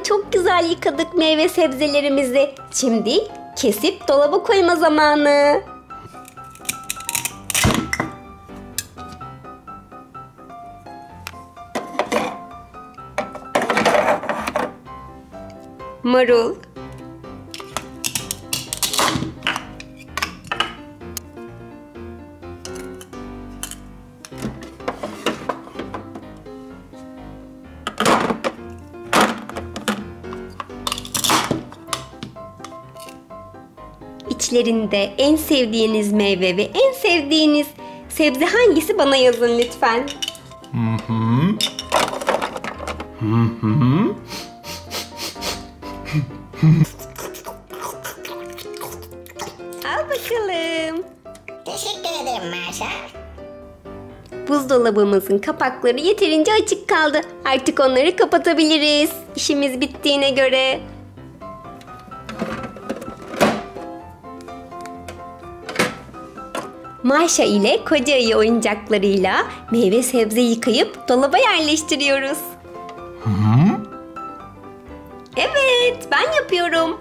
Çok güzel yıkadık meyve sebzelerimizi. Şimdi kesip dolaba koyma zamanı. Marul, İçlerinde en sevdiğiniz meyve ve en sevdiğiniz sebze hangisi, bana yazın lütfen. Al bakalım. Teşekkür ederim Maşa. Buzdolabımızın kapakları yeterince açık kaldı. Artık onları kapatabiliriz. İşimiz bittiğine göre. Maşa ile koca ayı oyuncaklarıyla meyve sebze yıkayıp dolaba yerleştiriyoruz. Evet, ben yapıyorum.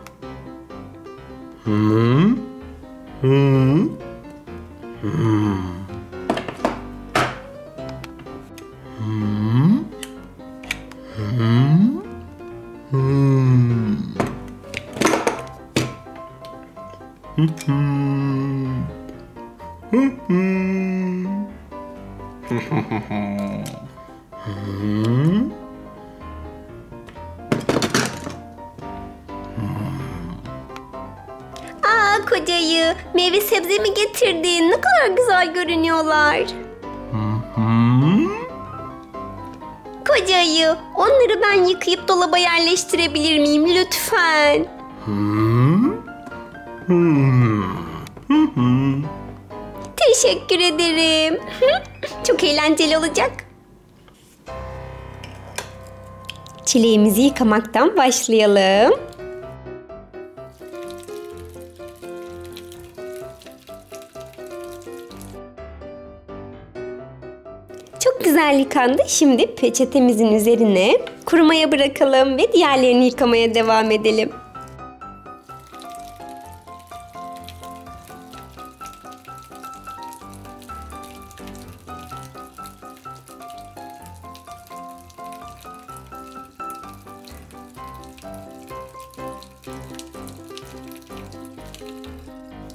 Koca ayı, meyve sebze mi getirdin? Ne kadar güzel görünüyorlar. Koca ayı, onları ben yıkayıp dolaba yerleştirebilir miyim lütfen? Teşekkür ederim. Çok eğlenceli olacak. Çileğimizi yıkamaktan başlayalım. Çok güzel yıkandı. Şimdi peçetemizin üzerine kurumaya bırakalım ve diğerlerini yıkamaya devam edelim.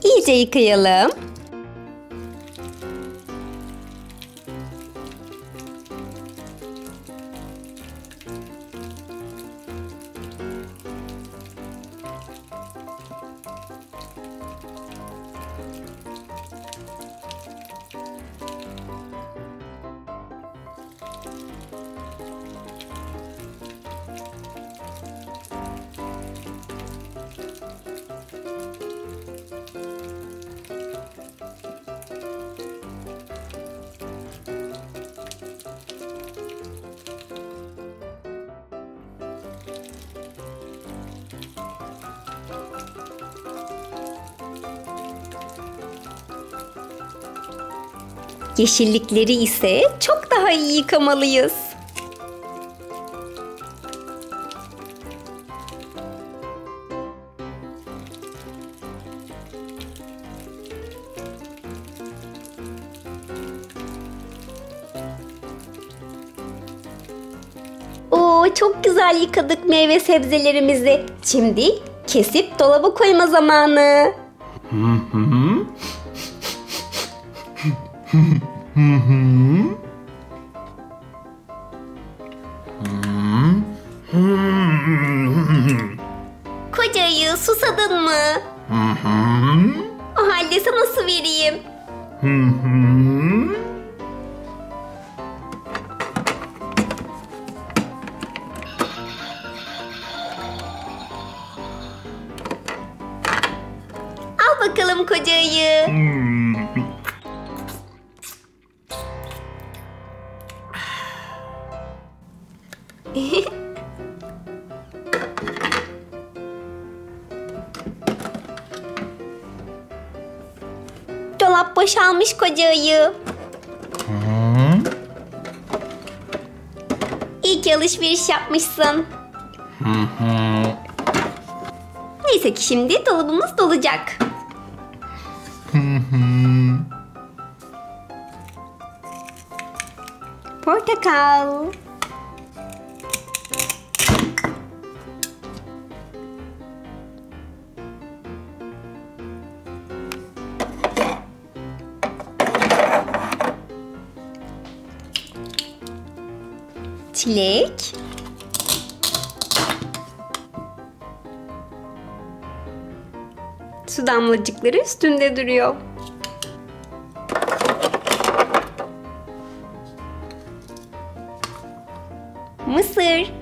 İyice yıkayalım. Yeşillikleri ise çok daha iyi yıkamalıyız. Çok güzel yıkadık meyve sebzelerimizi. Şimdi kesip dolaba koyma zamanı. Koca ayı, susadın mı? O halde sana su vereyim. Al bakalım koca ayı. Dolap boşalmış koca ayı. İyi ki alışveriş yapmışsın. Neyse ki şimdi dolabımız dolacak. Portakal. Çilek. Su damlacıkları üstünde duruyor. Mısır.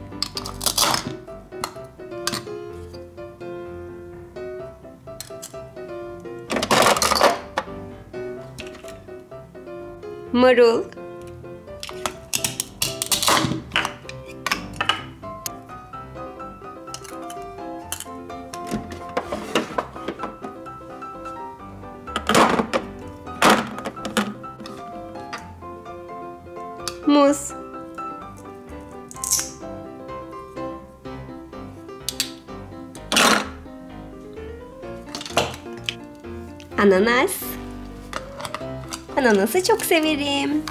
Marul. Muz. Ananas. Ananası çok severim.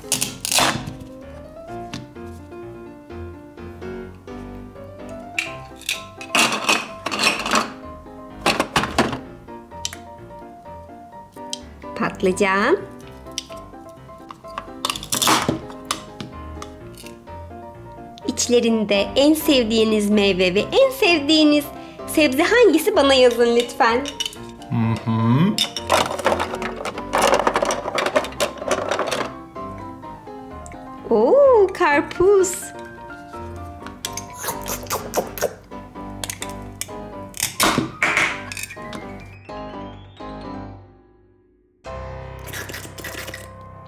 Patlıcan. İçlerinde en sevdiğiniz meyve ve en sevdiğiniz sebze hangisi, bana yazın lütfen. Oo, karpuz.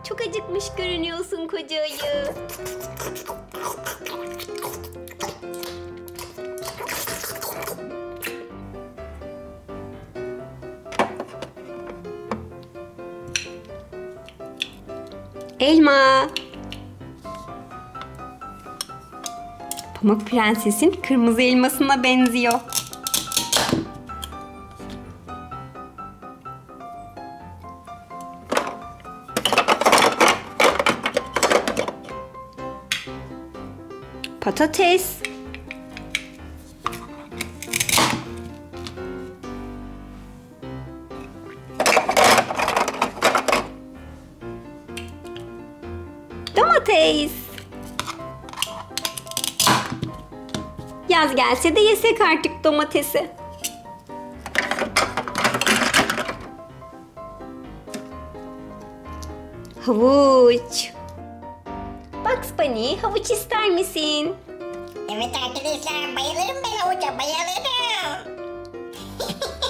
Çok acıkmış görünüyorsun koca ayı. Elma. Pamuk Prenses'in kırmızı elmasına benziyor. Patates. Domates. Yaz gelse de yesek artık domatesi. Havuç. Bugs Bunny, havuç ister misin? Evet arkadaşlar, bayılırım ben havuca, bayılırım.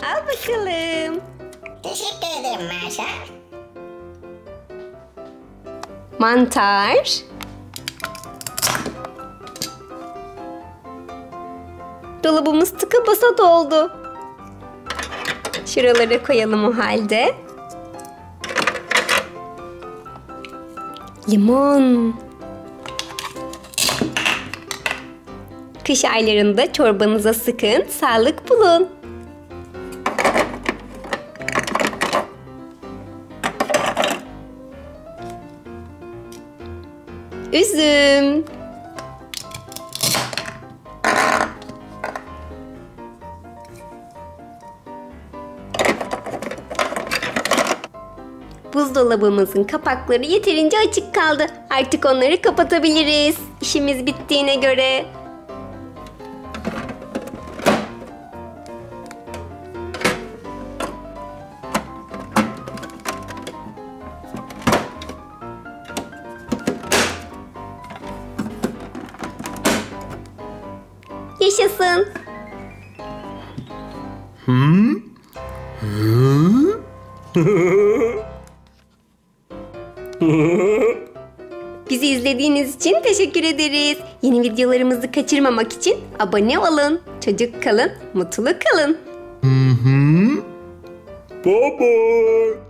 Al bakalım. Teşekkür ederim Maşa. Mantar. Dolabımız tıka basa doldu. Şuralara koyalım o halde. Limon. Kış aylarında çorbanıza sıkın, sağlık bulun. Üzüm. Buzdolabımızın kapakları yeterince açık kaldı. Artık onları kapatabiliriz. İşimiz bittiğine göre. Yaşasın. Bizi izlediğiniz için teşekkür ederiz. Yeni videolarımızı kaçırmamak için abone olun. Çocuk kalın, mutlu kalın. Bye bye.